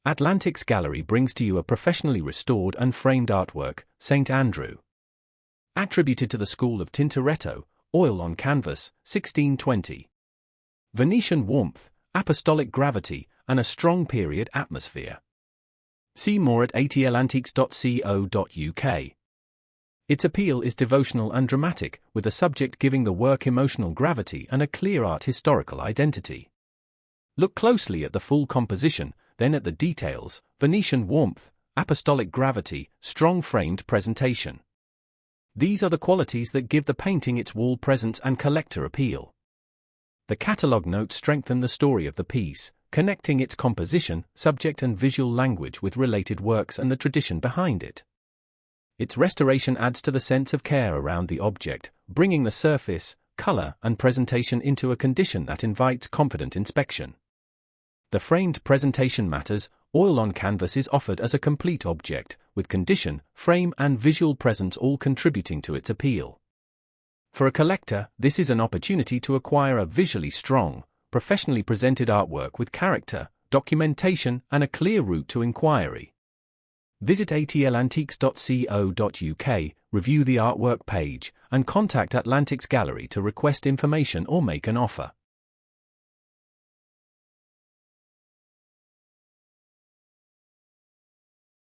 Atlantiques Gallery brings to you a professionally restored and framed artwork, St. Andrew. Attributed to the school of Tintoretto, oil on canvas, 1620. Venetian warmth, apostolic gravity, and a strong period atmosphere. See more at atlantiques.co.uk. Its appeal is devotional and dramatic, with the subject giving the work emotional gravity and a clear art historical identity. Look closely at the full composition, then at the details: Venetian warmth, apostolic gravity, strong framed presentation. These are the qualities that give the painting its wall presence and collector appeal. The catalogue notes strengthen the story of the piece, connecting its composition, subject and visual language with related works and the tradition behind it. Its restoration adds to the sense of care around the object, bringing the surface, color, and presentation into a condition that invites confident inspection. The framed presentation matters. Oil on canvas is offered as a complete object, with condition, frame, and visual presence all contributing to its appeal. For a collector, this is an opportunity to acquire a visually strong, professionally presented artwork with character, documentation, and a clear route to inquiry. Visit atlantiques.co.uk, review the artwork page, and contact Atlantiques Gallery to request information or make an offer.